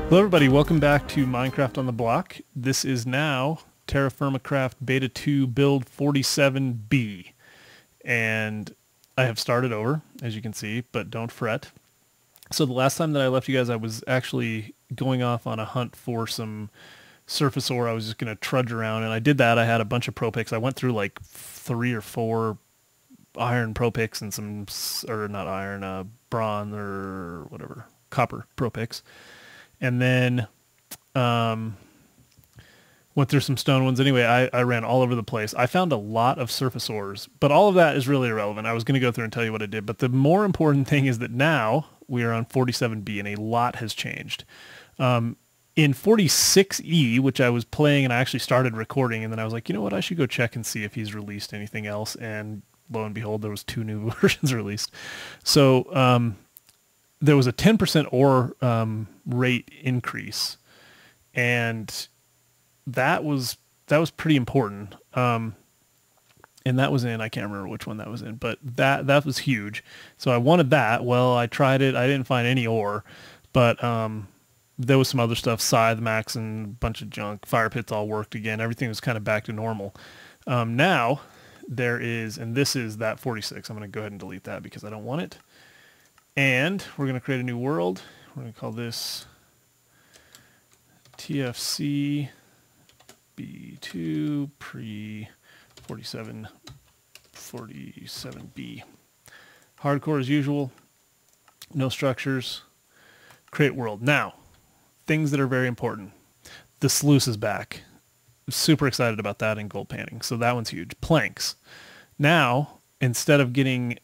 Hello everybody, welcome back to Minecraft on the Block. This is now TerraFirmaCraft Beta 2 Build 47B. And I have started over, as you can see, but don't fret. So the last time that I left you guys, I was actually going off on a hunt for some surface ore. I was just going to trudge around, and I did that. I had a bunch of pro picks. I went through like 3 or 4 iron pro picks and some, or not iron, bronze or whatever, copper pro picks. And then went through some stone ones. Anyway, I ran all over the place. I found a lot of surface ores, but all of that is really irrelevant. I was going to go through and tell you what I did, but the more important thing is that now we are on 47B and a lot has changed. In 46E, which I was playing and I actually started recording, and then I was like, you know what, I should go check and see if he's released anything else. And lo and behold, there was 2 new versions released. So there was a 10% ore rate increase, and that was pretty important. And that was in, I can't remember which one that was in, but that was huge. So I wanted that. Well, I tried it. I didn't find any ore, but there was some other stuff, scythe max and a bunch of junk. Fire pits all worked again. Everything was kind of back to normal. Now there is, and this is that 46. I'm going to go ahead and delete that because I don't want it. And we're going to create a new world. We're going to call this TFC B2 pre 47B. Hardcore as usual. No structures. Create world. Now, things that are very important. The sluice is back. I'm super excited about that in gold panning. So that one's huge. Planks. Now, instead of getting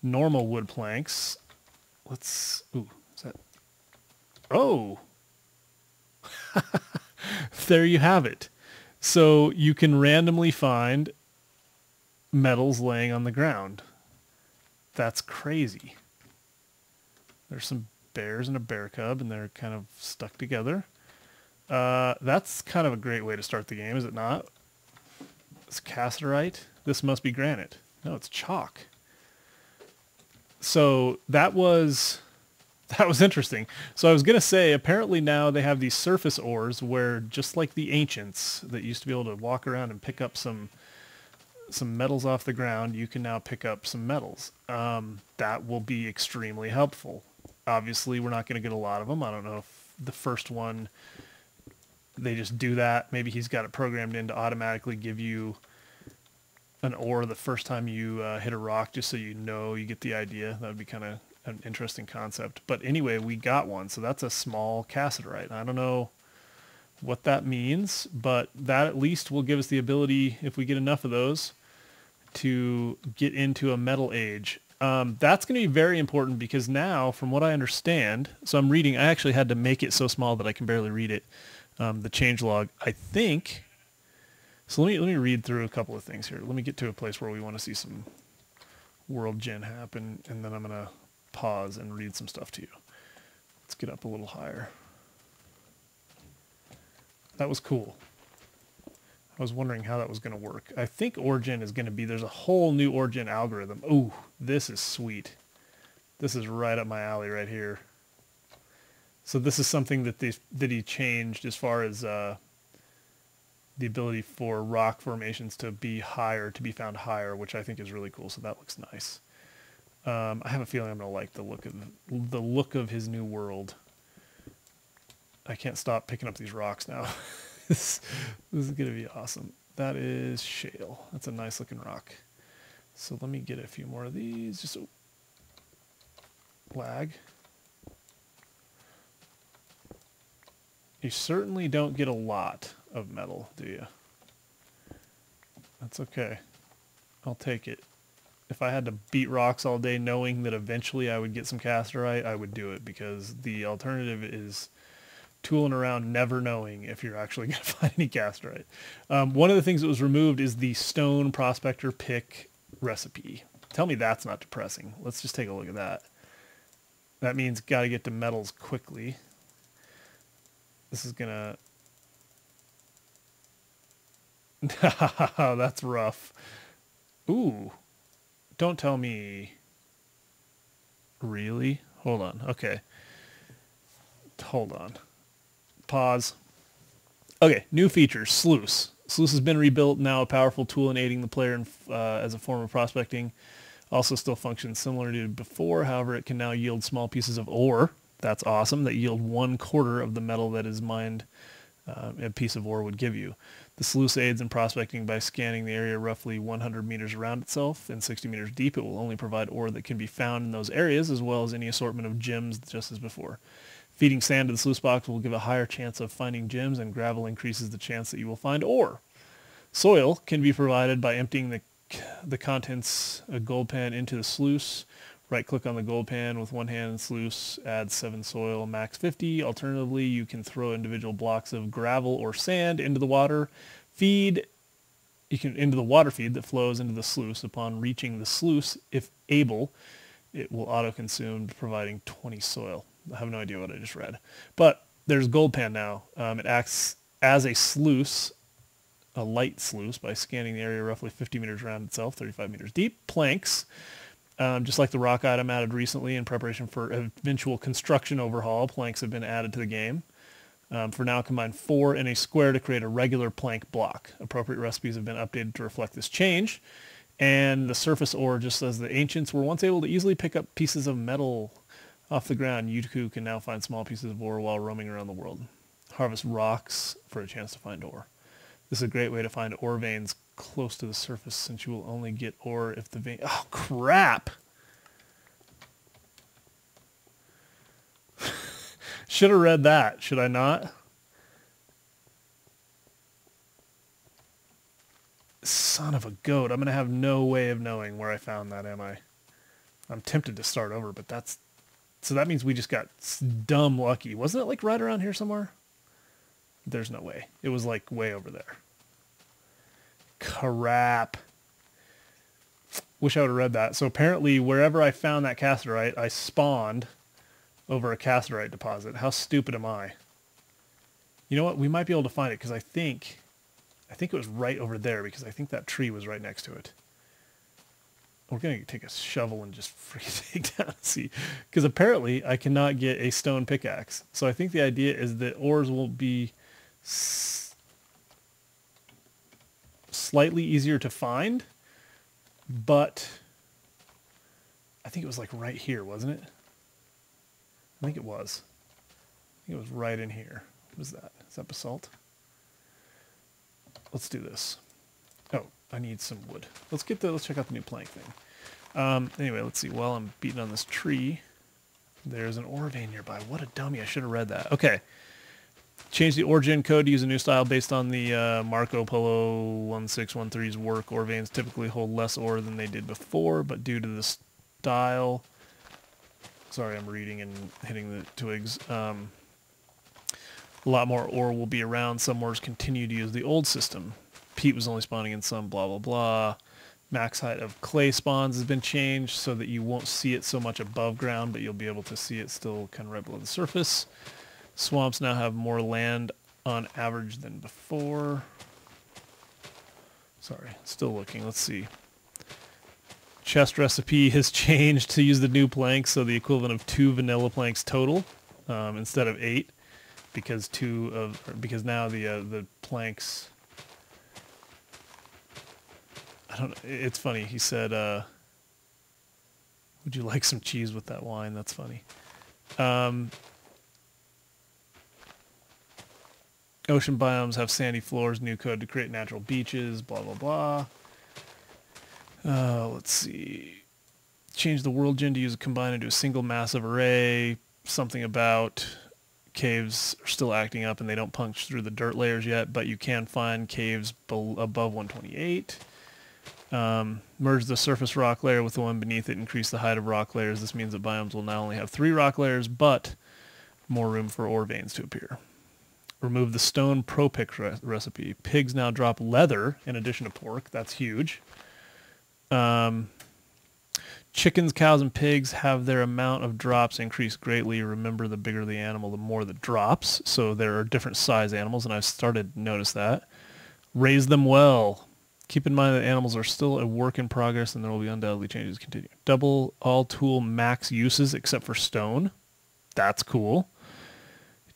normal wood planks, let's, ooh, is that, oh, there you have it. So you can randomly find metals laying on the ground. That's crazy. There's some bears and a bear cub, and they're kind of stuck together. That's kind of a great way to start the game, is it not? It's cassiterite. This must be granite. No, it's chalk. So that was interesting. So I was going to say, apparently now they have these surface ores where, just like the ancients that used to be able to walk around and pick up some metals off the ground, you can now pick up some metals. That will be extremely helpful. Obviously, we're not going to get a lot of them. I don't know if the first one, they just do that. Maybe he's got it programmed in to automatically give you an ore the first time you hit a rock, just so you know, you get the idea. That would be kind of an interesting concept. But anyway, we got one. So that's a small cassiterite. I don't know what that means, but that at least will give us the ability, if we get enough of those, to get into a metal age. That's going to be very important because now, from what I understand, so I'm reading, I actually had to make it so small that I can barely read it, the changelog, I think. So let me read through a couple of things here. Let me get to a place where we want to see some world gen happen, and then I'm going to pause and read some stuff to you. Let's get up a little higher. That was cool. I was wondering how that was going to work. I think origin is going to be, there's a whole new origin algorithm. Ooh, this is sweet. This is right up my alley right here. So this is something that he changed as far as the ability for rock formations to be higher, to be found higher, which I think is really cool. So that looks nice. I have a feeling I'm going to like the look of his new world. I can't stop picking up these rocks now. This is going to be awesome. That is shale. That's a nice looking rock. So let me get a few more of these. Just lag. You certainly don't get a lot of metal, do you? That's okay. I'll take it. If I had to beat rocks all day knowing that eventually I would get some cassiterite, I would do it, because the alternative is tooling around never knowing if you're actually going to find any cassiterite. One of the things that was removed is the stone prospector pick recipe. Tell me that's not depressing. Let's just take a look at that. That means got to get to metals quickly. This is going to... That's rough. Ooh. Don't tell me. Really? Hold on. Okay. hold on. Pause. Okay, new features. Sluice. Sluice has been rebuilt, now a powerful tool in aiding the player as a form of prospecting. Also still functions similar to before, however it can now yield small pieces of ore. That's awesome, that yield 1/4 of the metal that is mined a piece of ore would give you. The sluice aids in prospecting by scanning the area roughly 100 meters around itself and 60 meters deep. It will only provide ore that can be found in those areas, as well as any assortment of gems just as before. Feeding sand to the sluice box will give a higher chance of finding gems, and gravel increases the chance that you will find ore. Soil can be provided by emptying the contents of a gold pan into the sluice. Right-click on the gold pan with one hand and sluice, add 7 soil, max 50. Alternatively, you can throw individual blocks of gravel or sand into the water feed. Into the water feed that flows into the sluice. Upon reaching the sluice, if able, it will auto-consume, providing 20 soil. I have no idea what I just read. But there's gold pan now. It acts as a sluice, a light sluice, by scanning the area roughly 50 meters around itself, 35 meters deep. Planks. Just like the rock item added recently in preparation for eventual construction overhaul, planks have been added to the game. For now, combine 4 in a square to create a regular plank block. Appropriate recipes have been updated to reflect this change. And the surface ore, just as the ancients were once able to easily pick up pieces of metal off the ground, you too can now find small pieces of ore while roaming around the world. Harvest rocks for a chance to find ore. This is a great way to find ore veins close to the surface, since you will only get ore if the vein... Oh, crap! Should have read that. Should I not? Son of a goat. I'm going to have no way of knowing where I found that, am I? I'm tempted to start over, but that's... So that means we just got dumb lucky. Wasn't it like right around here somewhere? There's no way. It was like way over there. Crap. Wish I would have read that. So apparently wherever I found that cassiterite, I spawned over a cassiterite deposit. How stupid am I? You know what? We might be able to find it, because I think it was right over there, because I think that tree was right next to it. We're going to take a shovel and just freaking dig down and see. Because apparently I cannot get a stone pickaxe. So I think the idea is that ores will be slightly easier to find. But I think it was like right here, wasn't it? I think it was. I think it was right in here. What is that? Is that basalt? Let's do this. Oh, I need some wood. Let's check out the new plank thing. Anyway, let's see. While I'm beating on this tree, there's an ore vein nearby. What a dummy. I should have read that. Okay. Change the origin code to use a new style based on the Marco Polo 1613's work. Ore veins typically hold less ore than they did before, but due to the style... Sorry, I'm reading and hitting the twigs. A lot more ore will be around. Some ores continue to use the old system. Peat was only spawning in some, blah, blah, blah. Max height of clay spawns has been changed so that you won't see it so much above ground, but you'll be able to see it still kind of right below the surface. Swamps now have more land on average than before. Sorry, still looking. Let's see. Chest recipe has changed to use the new planks, so the equivalent of 2 vanilla planks total instead of 8, because now the planks. I don't know. It's funny. He said, "Would you like some cheese with that wine?" That's funny. Ocean biomes have sandy floors. New code to create natural beaches. Blah blah blah. Let's see. Change the world gen to use combine into a single massive array. Something about caves are still acting up and they don't punch through the dirt layers yet, but you can find caves above 128. Merge the surface rock layer with the one beneath it. Increase the height of rock layers. This means that biomes will not only have 3 rock layers, but more room for ore veins to appear. Remove the stone pro pick recipe. Pigs now drop leather in addition to pork. That's huge. Chickens, cows, and pigs have their amount of drops increased greatly. Remember, the bigger the animal, the more the drops. So there are different size animals, and I've started to notice that. Raise them well. Keep in mind that animals are still a work in progress, and there will be undoubtedly changes continue. Double all tool max uses except for stone. That's cool.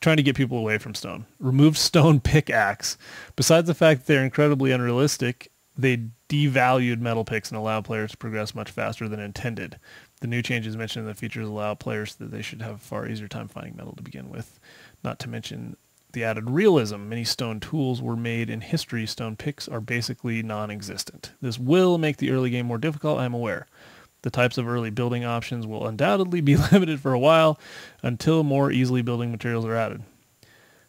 trying to get people away from stone. Removed stone pickaxe. Besides the fact that they're incredibly unrealistic, they devalued metal picks and allow players to progress much faster than intended. The new changes mentioned in the features allow players that they should have a far easier time finding metal to begin with. Not to mention the added realism. Many stone tools were made in history. Stone picks are basically non-existent. This will make the early game more difficult, I'm aware. The types of early building options will undoubtedly be limited for a while until more easily building materials are added.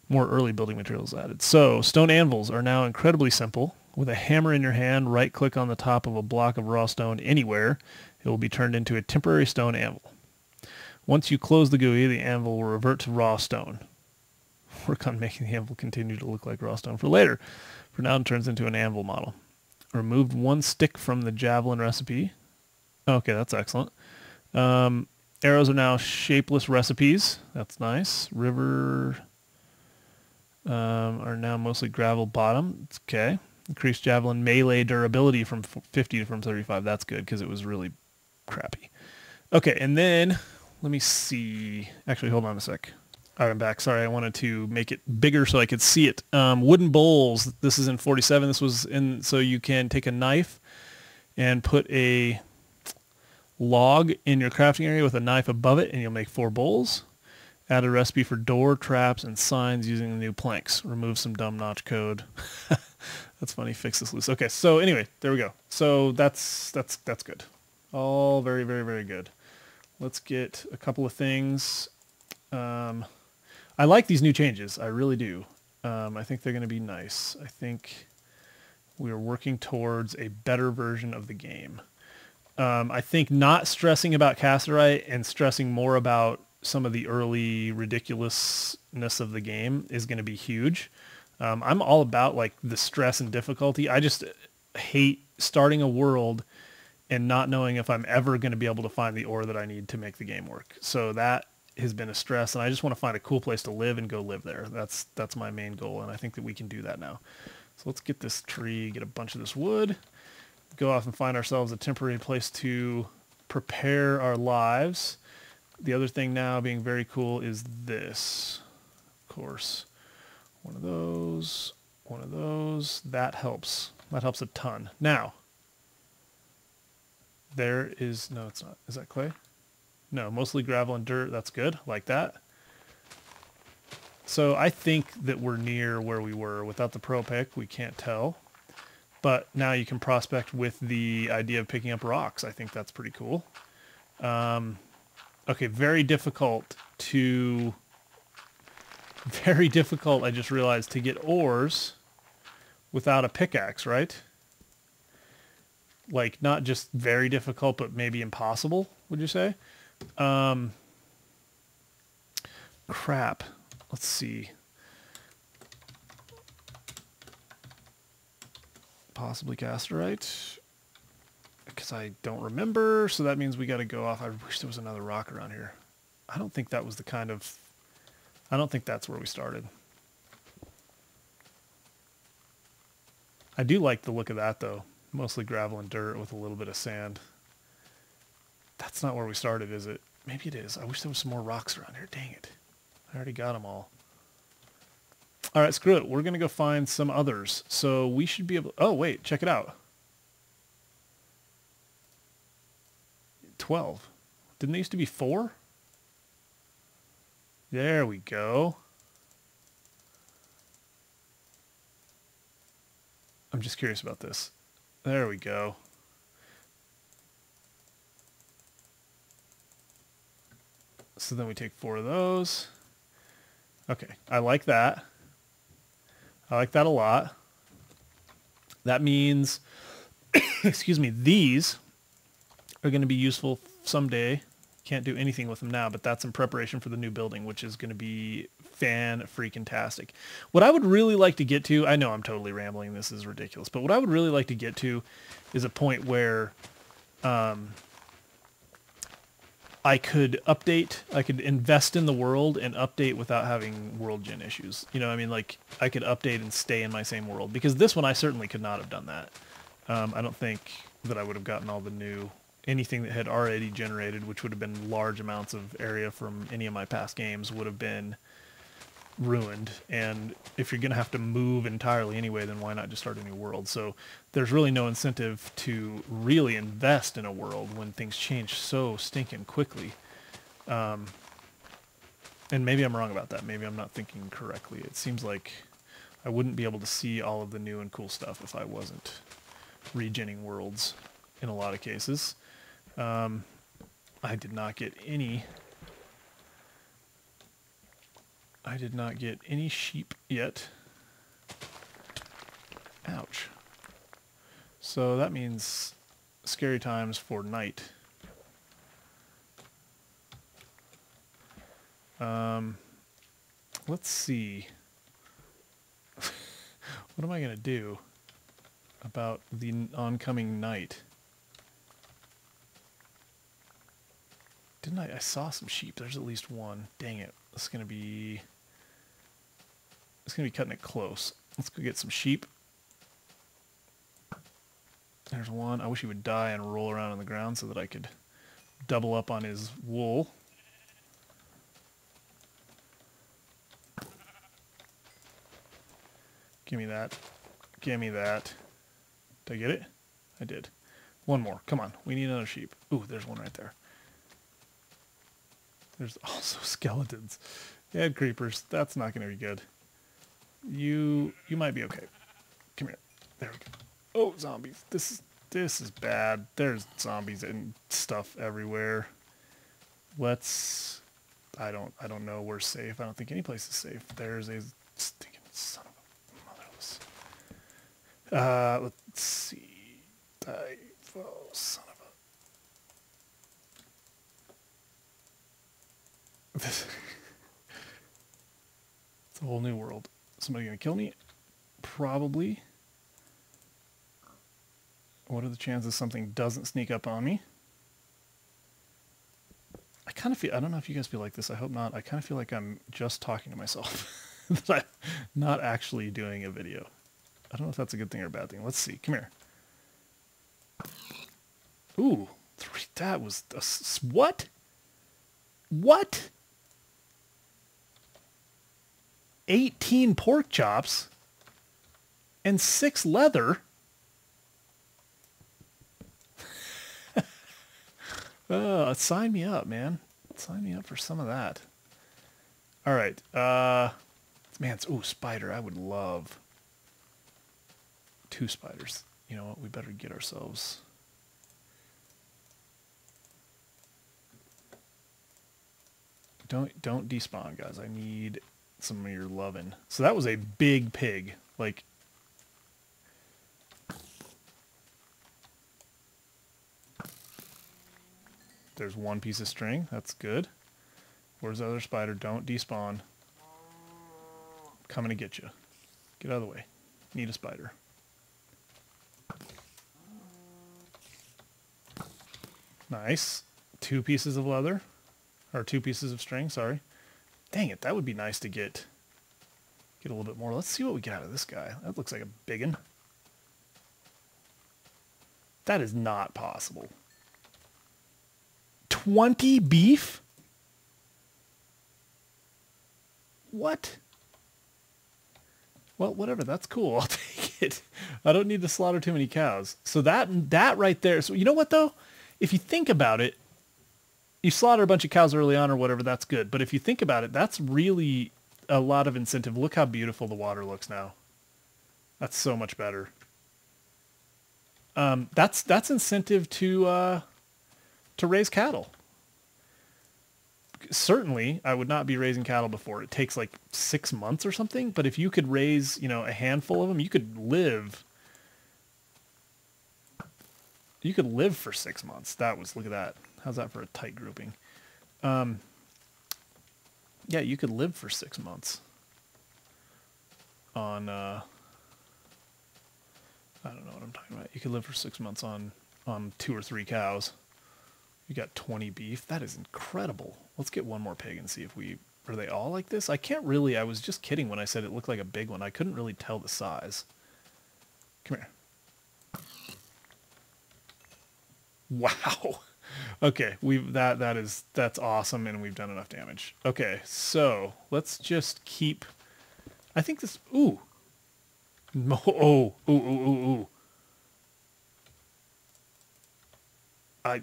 More early building materials added. So, stone anvils are now incredibly simple. With a hammer in your hand, right-click on the top of a block of raw stone anywhere. It will be turned into a temporary stone anvil. Once you close the GUI, the anvil will revert to raw stone. Work on making the anvil continue to look like raw stone for later. For now, it turns into an anvil model. Removed one stick from the javelin recipe. Okay, that's excellent. Arrows are now shapeless recipes. That's nice. River are now mostly gravel bottom. It's okay. Increased javelin melee durability from 50 to from 35. That's good because it was really crappy. Okay, and then let me see. Actually, hold on a sec. All right, I'm back. Sorry, I wanted to make it bigger so I could see it. Wooden bowls. This is in 47. This was in, so you can take a knife and put a log in your crafting area with a knife above it, and you'll make 4 bowls. Add a recipe for door, traps, and signs using the new planks. Remove some dumb notch code. That's funny. Fix this loose. Okay, so anyway, there we go. So that's good. All very, very, very good. Let's get a couple of things. I like these new changes. I really do. I think they're going to be nice. I think we are working towards a better version of the game. I think not stressing about casterite and stressing more about some of the early ridiculousness of the game is going to be huge. I'm all about like the stress and difficulty. I just hate starting a world and not knowing if I'm ever going to be able to find the ore that I need to make the game work. So that has been a stress, and I just want to find a cool place to live and go live there. That's my main goal, and I think that we can do that now. So let's get this tree, get a bunch of this wood, go off and find ourselves a temporary place to prepare our lives. The other thing now being very cool is this. Of course, one of those. That helps. That helps a ton. Now, there is, no, it's not. Is that clay? No, mostly gravel and dirt. That's good. Like that. So I think that we're near where we were. Without the pro pick, we can't tell. But now you can prospect with the idea of picking up rocks. I think that's pretty cool. Okay, very difficult, I just realized, to get ores without a pickaxe, right? Like, not just very difficult, but maybe impossible, would you say? Crap. Let's see. Possibly casterite. Because I don't remember, so that means we got to go off. I wish there was another rock around here. I don't think that was the kind of... I don't think that's where we started. I do like the look of that, though. Mostly gravel and dirt with a little bit of sand. That's not where we started, is it? Maybe it is. I wish there was some more rocks around here. Dang it. I already got them all. All right, screw it. We're going to go find some others. So we should be able... Oh, wait. Check it out. 12. Didn't they used to be 4? There we go. I'm just curious about this. There we go. So then we take 4 of those. Okay, I like that. I like that a lot. That means, excuse me, these are going to be useful someday. Can't do anything with them now, but that's in preparation for the new building, which is going to be fan-freaking-tastic. What I would really like to get to, I know I'm totally rambling, this is ridiculous, but what I would really like to get to is a point where I could update, I could invest in the world and update without having world gen issues. You know, I mean, like, I could update and stay in my same world, because this one I certainly could not have done that. I don't think that I would have gotten all the new... anything that had already generated, which would have been large amounts of area from any of my past games, would have been ruined, and if you're going to have to move entirely anyway, then why not just start a new world? So there's really no incentive to really invest in a world when things change so stinking quickly. And maybe I'm wrong about that. Maybe I'm not thinking correctly. It seems like I wouldn't be able to see all of the new and cool stuff if I wasn't regenning worlds in a lot of cases. I did not get any sheep yet. Ouch. So that means scary times for night. Let's see. What am I going to do about the oncoming night? Didn't I saw some sheep. There's at least one. Dang it. It's going to be cutting it close. Let's go get some sheep. There's one. I wish he would die and roll around on the ground so that I could double up on his wool. Give me that. Give me that. Did I get it? I did. One more. Come on. We need another sheep. Ooh, there's one right there. There's also skeletons. And creepers. That's not going to be good. You might be okay. Come here. There we go. Oh, zombies. This is bad. There's zombies and stuff everywhere. Let's... I don't know. We're safe. I don't think any place is safe. There's a stinking son of a motherless. Let's see. Oh, son of a... It's a whole new world. Somebody gonna kill me? Probably. What are the chances something doesn't sneak up on me? I kind of feel, I don't know if you guys feel like this, I hope not. I kind of feel like I'm just talking to myself. That I'm not actually doing a video. I don't know if that's a good thing or a bad thing. Let's see. Come here. Ooh, that was what? What? 18 pork chops and 6 leather. Sign me up, man. Sign me up for some of that. All right. Man, ooh, spider. I would love 2 spiders. You know what? We better get ourselves... Don't despawn, guys. I need some of your loving. So that was a big pig. Like... There's 1 piece of string. That's good. Where's the other spider? Don't despawn. Coming to get you. Get out of the way. Need a spider. Nice. 2 pieces of leather. Or 2 pieces of string, sorry. Dang it, that would be nice to get a little bit more. Let's see what we get out of this guy. That looks like a biggin. That is not possible. 20 beef? What? Well, whatever, that's cool. I'll take it. I don't need to slaughter too many cows. So that right there. So you know what though? If you think about it, you slaughter a bunch of cows early on or whatever, that's good. But if you think about it, that's really a lot of incentive. Look how beautiful the water looks now. That's so much better. That's incentive to raise cattle. Certainly, I would not be raising cattle before. It takes like 6 months or something. But if you could raise, you know, a handful of them, you could live. You could live for 6 months. Look at that. How's that for a tight grouping? Yeah, you could live for 6 months on, I don't know what I'm talking about. You could live for 6 months on 2 or 3 cows. You got 20 beef. That is incredible. Let's get 1 more pig and see if are they all like this? I can't really, I was just kidding when I said it looked like a big one. I couldn't really tell the size. Come here. Wow. Okay, that's awesome, and we've done enough damage. Okay, so let's just keep. I think this. Ooh. Ooh.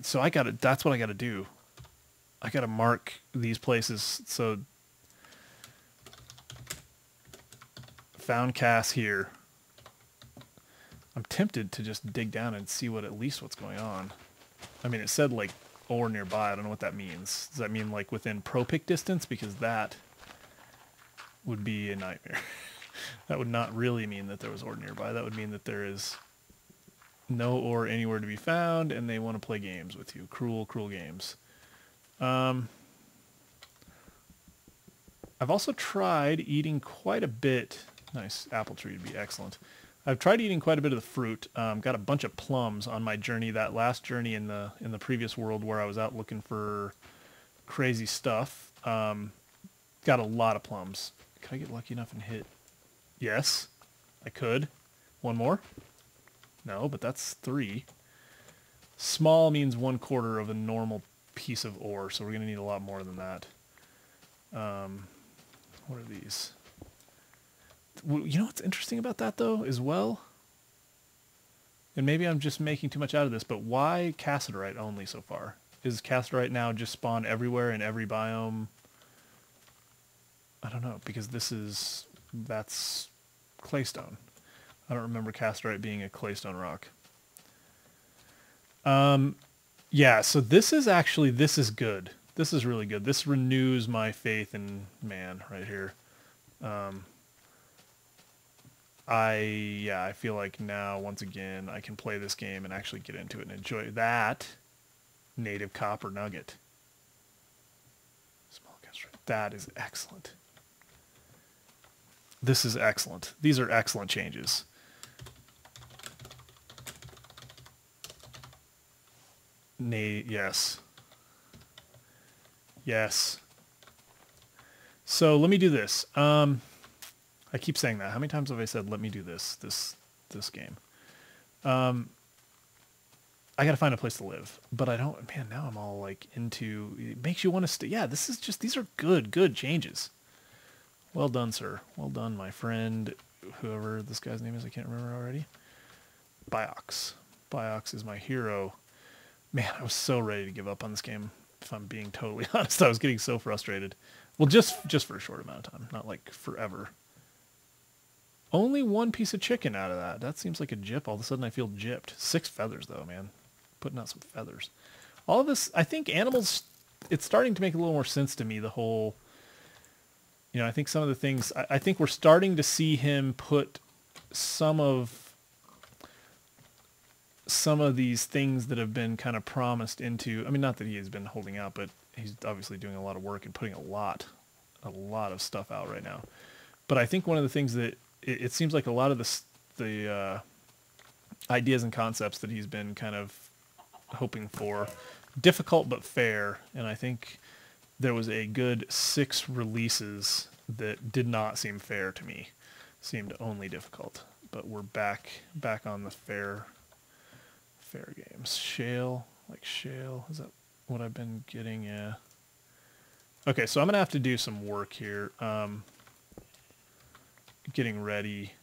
So I gotta. That's what I gotta do. I gotta mark these places. So found Cass here. I'm tempted to just dig down and see at least what's going on. I mean, it said like ore nearby. I don't know what that means. Does that mean like within pro pick distance? Because that would be a nightmare. That would not really mean that there was ore nearby. That would mean that there is no ore anywhere to be found, and they want to play games with you. Cruel, cruel games. I've also tried eating quite a bit. Nice apple tree would be excellent. I've tried eating quite a bit of the fruit. Got a bunch of plums on my journey. That last journey in the previous world where I was out looking for crazy stuff. Got a lot of plums. Could I get lucky enough and hit? Yes, I could. One more? No, but that's 3. Small means 1/4 of a normal piece of ore, so we're going to need a lot more than that. What are these? You know what's interesting about that, though, as well? And maybe I'm just making too much out of this, but why cassiterite only so far? Is cassiterite now just spawn everywhere in every biome? I don't know, because that's claystone. I don't remember cassiterite being a claystone rock. Yeah, so this is good. This is really good. This renews my faith in man right here. I feel like now, once again, I can play this game and actually get into it and enjoy that native copper nugget. Small cassiterite. That is excellent. This is excellent. These are excellent changes. Yes. Yes. So let me do this. I keep saying that. How many times have I said, let me do this game? I got to find a place to live, but I don't, man, now I'm all like into, it makes you want to stay. Yeah, these are good changes. Well done, sir. Well done, my friend, whoever this guy's name is. I can't remember already. Biox. Biox is my hero. Man, I was so ready to give up on this game. If I'm being totally honest, I was getting so frustrated. Well, just for a short amount of time, not like forever. Only 1 piece of chicken out of that. That seems like a gyp. All of a sudden I feel gypped. 6 feathers, though, man. Putting out some feathers. All of this, I think animals, it's starting to make a little more sense to me, the whole, I think some of the things, I think we're starting to see him put some of these things that have been kind of promised into, I mean, not that he has been holding out, but he's obviously doing a lot of work and putting a lot of stuff out right now. But I think one of the things that it seems like a lot of the ideas and concepts that he's been kind of hoping for, difficult but fair, and I think there was a good 6 releases that did not seem fair to me, seemed only difficult. But we're back on the fair games. Shale, is that what I've been getting? Yeah. Okay, so I'm gonna have to do some work here. Getting ready.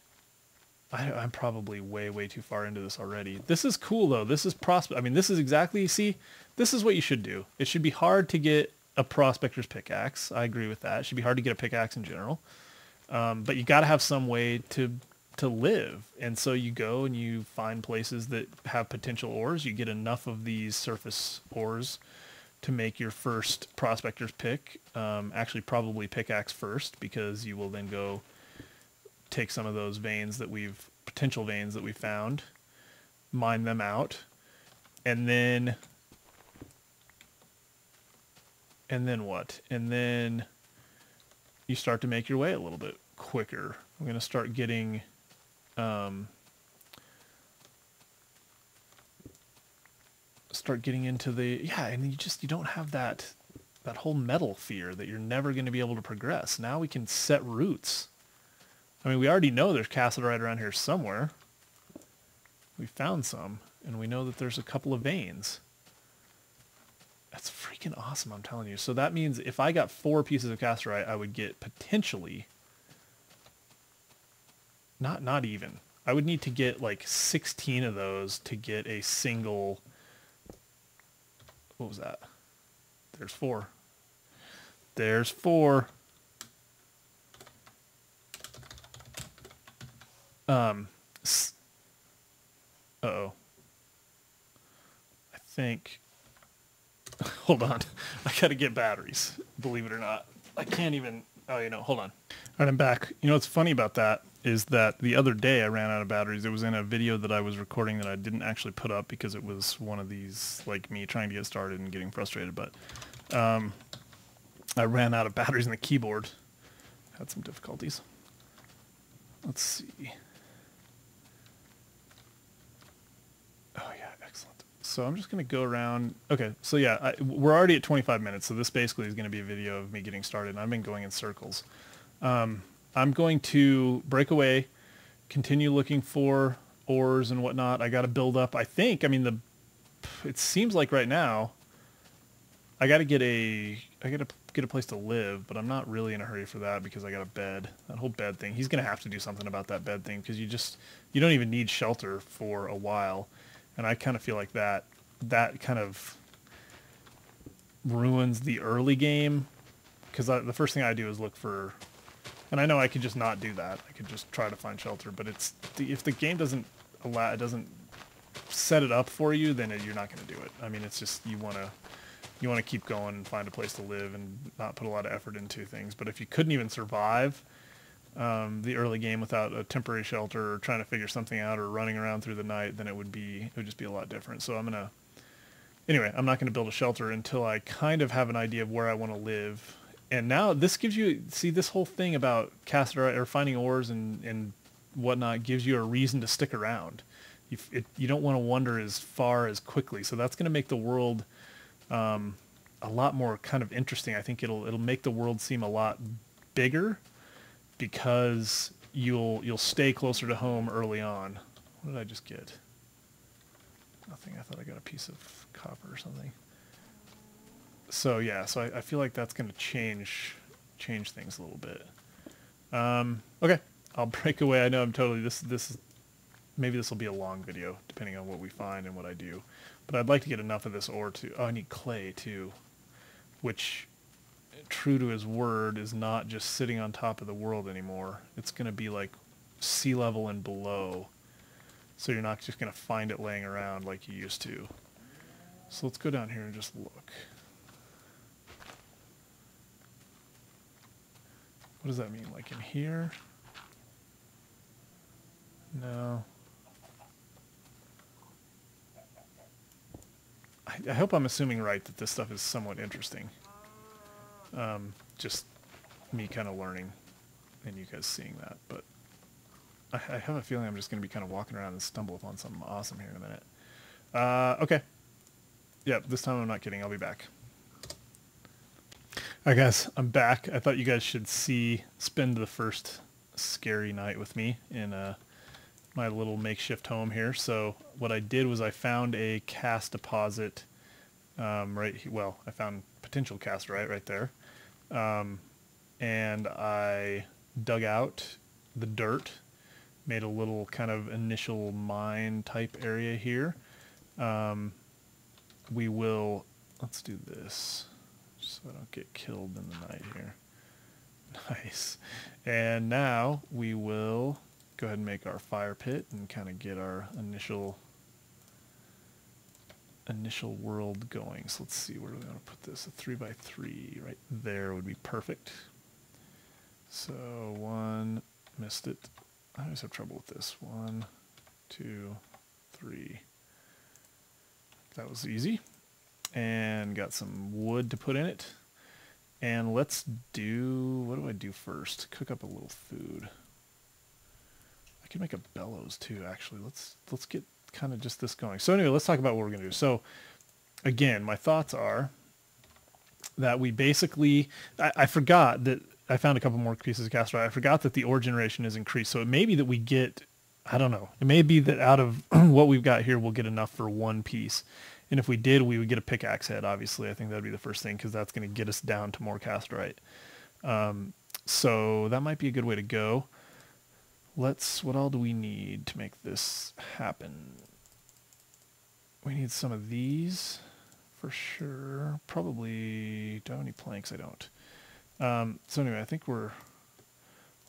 I'm probably way too far into this already. This is cool though. This is I mean, this is exactly, see, this is what you should do. It should be hard to get a prospector's pickaxe. I agree with that. It should be hard to get a pickaxe in general. But you got to have some way to live. And so you go and you find places that have potential ores. You get enough of these surface ores to make your first prospector's pick. Actually, probably pickaxe first, because you will then go take some of those potential veins that we found, mine them out, and then what? And then you start to make your way a little bit quicker. I'm going to start getting into the, and you don't have that whole metal fear that you're never going to be able to progress. Now we can set roots. I mean, we already know there's cassiterite around here somewhere. We found some, and we know that there's a couple of veins. That's freaking awesome, I'm telling you. So that means if I got 4 pieces of casterite, I would get potentially, not even. I would need to get like 16 of those to get a single, what was that? There's 4. There's 4. Uh-oh. I think, hold on. I gotta get batteries, believe it or not. I can't even, oh, hold on. All right, I'm back. You know what's funny about that is that the other day I ran out of batteries. It was in a video that I was recording that I didn't actually put up because it was one of these, like me trying to get started and getting frustrated, but I ran out of batteries in the keyboard. Had some difficulties. Let's see. Oh yeah, excellent. So I'm just going to go around. Okay, so yeah, we're already at 25 minutes, so this basically is going to be a video of me getting started, and I've been going in circles. I'm going to break away, continue looking for ores and whatnot. I got to build up, I think, it seems like right now, I got to get a place to live, but I'm not really in a hurry for that because I got a bed. That whole bed thing, he's going to have to do something about that bed thing because you don't even need shelter for a while. And I kind of feel like that kind of ruins the early game because the first thing I do is look for, and I know I could just not do that. I could just try to find shelter, but if the game doesn't set it up for you, then you're not going to do it. I mean, it's just you want to keep going and find a place to live and not put a lot of effort into things. But if you couldn't even survive the early game without a temporary shelter or trying to figure something out or running around through the night, then it would just be a lot different. So I'm not going to build a shelter until I kind of have an idea of where I want to live. And now this gives you, see, this whole thing about casterite or finding ores and whatnot gives you a reason to stick around. You don't want to wander as far as quickly. So that's going to make the world a lot more kind of interesting. I think it'll make the world seem a lot bigger because you'll stay closer to home early on. What did I just get? Nothing. I thought I got a piece of copper or something. So yeah, so I feel like that's going to change things a little bit. Okay, I'll break away. I know I'm totally maybe this will be a long video depending on what we find and what I do, but I'd like to get enough of this ore to. Oh, I need clay too, which, true to his word, is not just sitting on top of the world anymore. It's going to be like sea level and below, so you're not just going to find it laying around like you used to. So let's go down here and just look. What does that mean? Like in here? No. I hope I'm assuming right that this stuff is somewhat interesting. Just me kind of learning and you guys seeing that. But I have a feeling I'm just going to be kind of walking around and stumble upon something awesome here in a minute. Okay. Yeah, this time I'm not kidding. I'll be back. Alright guys, I'm back. I thought you guys should spend the first scary night with me in my little makeshift home here. So what I did was I found a cast deposit I found potential casterite right there. And I dug out the dirt, made a little kind of initial mine type area here. Let's do this so I don't get killed in the night here. Nice. And now we will go ahead and make our fire pit and kind of get our initial world going. So let's see, where do we want to put this? A 3x3 right there would be perfect. So missed it. I always have trouble with this. 1, 2, 3. That was easy. And got some wood to put in it. And let's do, what do I do first? Cook up a little food. I can make a bellows too, actually. Let's get kind of just this going. So anyway, let's talk about what we're going to do. So again, my thoughts are that we basically, I forgot that I found a couple more pieces of casterite. I forgot that the ore generation is increased. So it may be that we get, I don't know, it may be that out of what we've got here, we'll get enough for one piece. And if we did, we would get a pickaxe head, obviously. I think that'd be the first thing, because that's going to get us down to more castrite. So that might be a good way to go. What all do we need to make this happen? We need some of these for sure. Probably, do I have any planks? I don't. So anyway, I think we're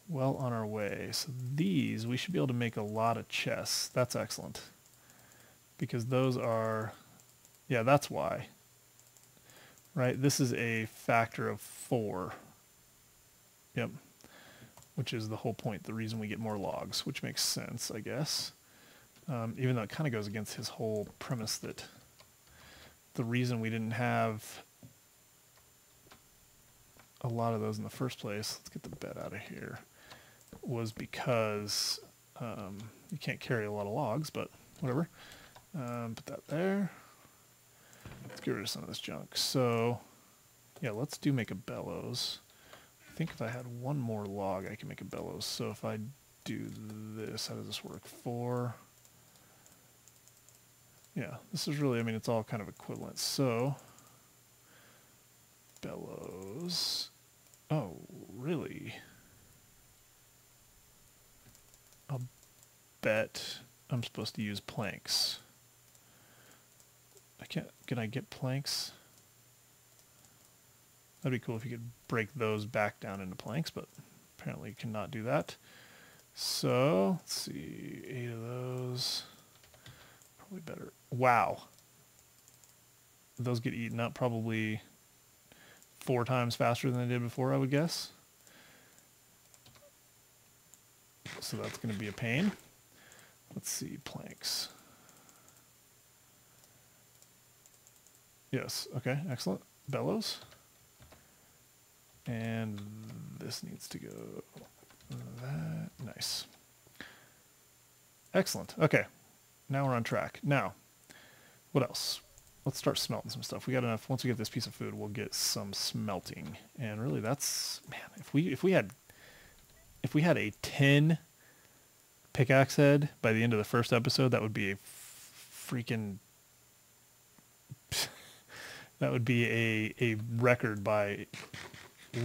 well on our way. So these, we should be able to make a lot of chests. That's excellent. Because those are, yeah, that's why. Right, this is a factor of 4. Yep. Which is the whole point, the reason we get more logs, which makes sense, I guess. Even though it kind of goes against his whole premise that the reason we didn't have a lot of those in the first place, let's get the bed out of here, was because you can't carry a lot of logs, but whatever. Put that there. Let's get rid of some of this junk. So, yeah, let's make a bellows. I think if I had one more log, I can make a bellows. So if I do this, how does this work? 4. Yeah, this is really, I mean, it's all kind of equivalent. So, bellows. Oh, really? I'll bet I'm supposed to use planks. Can I get planks? That'd be cool if you could break those back down into planks, but apparently you cannot do that. So, let's see, 8 of those. Probably better. Wow. Those get eaten up probably 4 times faster than they did before, I would guess. So that's going to be a pain. Let's see, planks. Yes, okay, excellent. Bellows. And this needs to go that. Nice. Excellent. Okay. Now we're on track. Now, what else? Let's start smelting some stuff. We got enough. Once we get this piece of food, we'll get some smelting. And really that's, man, if we had a 10 pickaxe head by the end of the first episode, that would be a freaking that would be a record by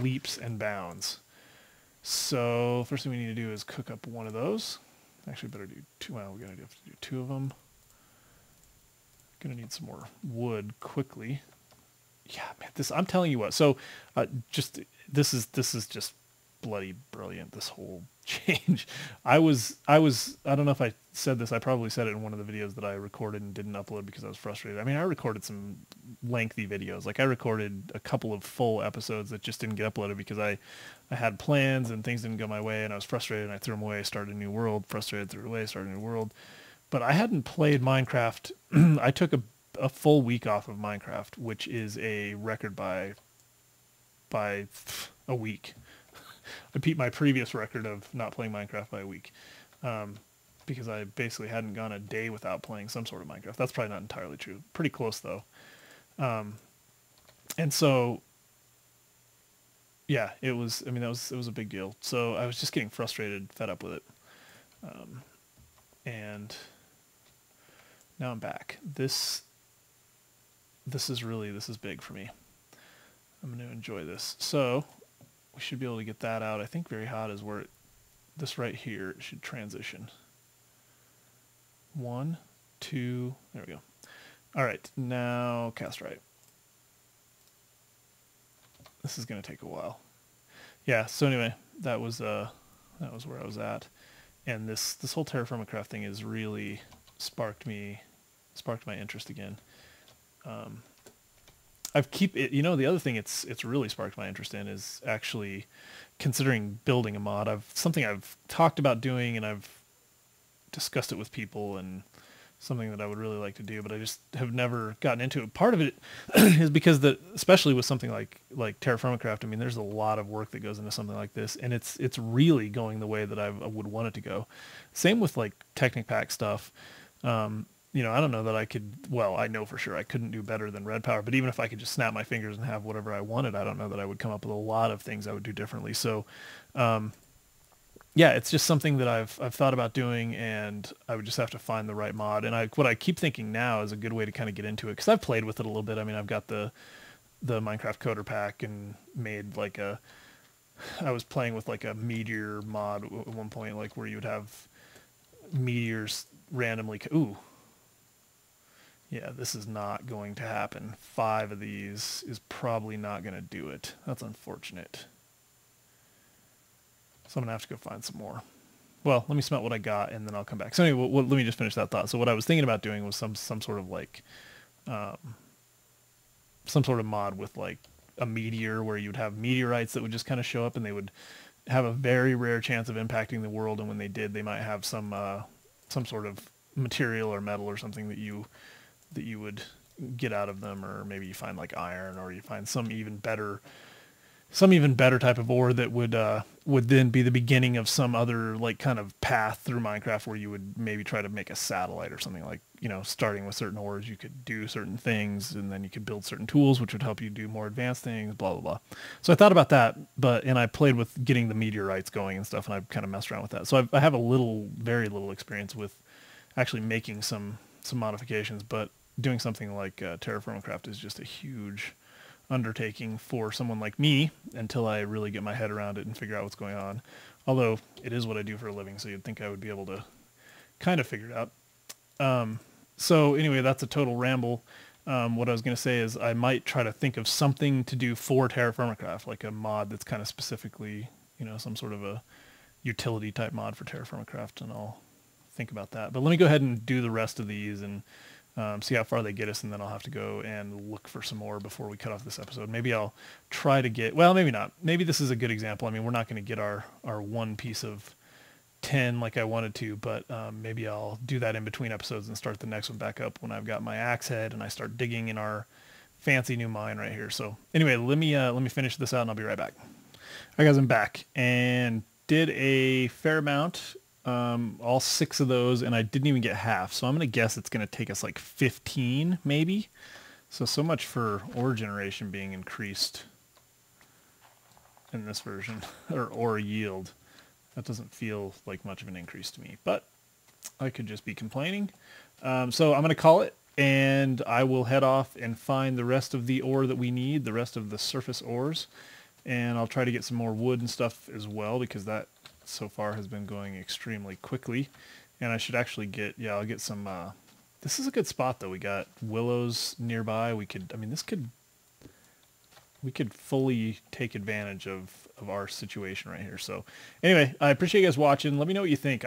leaps and bounds. So first thing we need to do is cook up one of those. Actually, better do 2. Well, we're gonna have to do 2 of them. Gonna need some more wood quickly. Yeah, man, I'm telling you what. So, this is just bloody brilliant. This whole change. I don't know if I said this. I probably said it in one of the videos that I recorded and didn't upload because I was frustrated. I mean, I recorded some lengthy videos. Like I recorded a couple of full episodes that just didn't get uploaded because I had plans and things didn't go my way and I was frustrated and I threw them away, started a new world, frustrated, threw it away, started a new world. But I hadn't played Minecraft. I took a full week off of Minecraft, which is a record by a week. I beat my previous record of not playing Minecraft by a week. Because I basically hadn't gone a day without playing some sort of Minecraft. That's probably not entirely true. Pretty close though. And so, yeah, it was a big deal. So I was just getting frustrated, fed up with it. And now I'm back. This is big for me. I'm going to enjoy this. So we should be able to get that out. I think very hot is where this right here should transition. 1, 2, there we go. All right, now castrite. This is going to take a while. Yeah, so anyway, that was where I was at. And this whole TerraFirmaCraft thing has really sparked my interest again. The other thing it's really sparked my interest in is actually considering building a mod. Something I've talked about doing and I've discussed it with people and something that I would really like to do, but I just have never gotten into it. Part of it is because especially with something like TerraFirmaCraft, I mean, there's a lot of work that goes into something like this, and it's really going the way that I would want it to go. Same with like Technic Pack stuff. I don't know that I could, well, I know for sure I couldn't do better than Red Power, but even if I could just snap my fingers and have whatever I wanted, I don't know that I would come up with a lot of things I would do differently. So, yeah, it's just something that I've thought about doing, and I would just have to find the right mod. And what I keep thinking now is a good way to kind of get into it, because I've played with it a little bit. I mean, I've got the Minecraft coder pack and made like I was playing with like a meteor mod at one point, like where you would have meteors randomly. Ooh, yeah, this is not going to happen. 5 of these is probably not going to do it. That's unfortunate. So I'm going to have to go find some more. Well, let me smelt what I got, and then I'll come back. So anyway, let me just finish that thought. So what I was thinking about doing was some sort of like, some sort of mod with like a meteor, where you'd have meteorites that would just kind of show up, and they would have a very rare chance of impacting the world. And when they did, they might have some sort of material or metal or something that you would get out of them, or maybe you find like iron, or you find some even better type of ore that would then be the beginning of some other like kind of path through Minecraft, where you would maybe try to make a satellite or something. Like, you know, starting with certain ores, you could do certain things, and then you could build certain tools which would help you do more advanced things, blah blah blah. So I thought about that, and I played with getting the meteorites going and stuff, and I kind of messed around with that. So I have very little experience with actually making some modifications, but doing something like TerraFirmaCraft is just a huge undertaking for someone like me until I really get my head around it and figure out what's going on. Although it is what I do for a living, so you'd think I would be able to kind of figure it out. So anyway, that's a total ramble. What I was going to say is I might try to think of something to do for TerraFirmaCraft, like a mod that's kind of specifically, you know, some sort of a utility type mod for TerraFirmaCraft, and I'll think about that. But let me go ahead and do the rest of these and see how far they get us, and then I'll have to go and look for some more before we cut off this episode. Maybe I'll try to get, well, maybe not. Maybe this is a good example. I mean, we're not going to get our one piece of 10 like I wanted to, but maybe I'll do that in between episodes and start the next one back up when I've got my axe head and I start digging in our fancy new mine right here. So anyway, let me finish this out, and I'll be right back. All right, guys, I'm back and did a fair amount. All 6 of those, and I didn't even get half, so I'm going to guess it's going to take us like 15 maybe. So much for ore generation being increased in this version, or ore yield. That doesn't feel like much of an increase to me, but I could just be complaining. So I'm going to call it, and I will head off and find the rest of the ore that we need, the rest of the surface ores, and I'll try to get some more wood and stuff as well, because that so far has been going extremely quickly. And I should actually I'll get some, this is a good spot though. We got willows nearby. We could fully take advantage of our situation right here. So anyway, I appreciate you guys watching. Let me know what you think.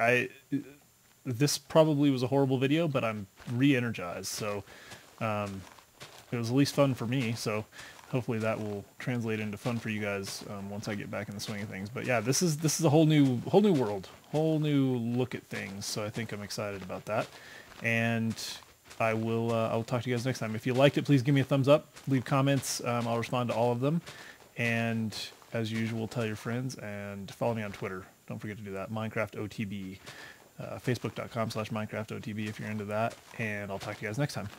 This probably was a horrible video, but I'm re-energized. So, it was at least fun for me. So hopefully that will translate into fun for you guys once I get back in the swing of things. But yeah, this is a whole new world, whole new look at things. So I think I'm excited about that. And I'll talk to you guys next time. If you liked it, please give me a thumbs up, leave comments. I'll respond to all of them. And as usual, tell your friends, and follow me on Twitter. Don't forget to do that. Minecraft OTB, Facebook.com/MinecraftOTB if you're into that. And I'll talk to you guys next time.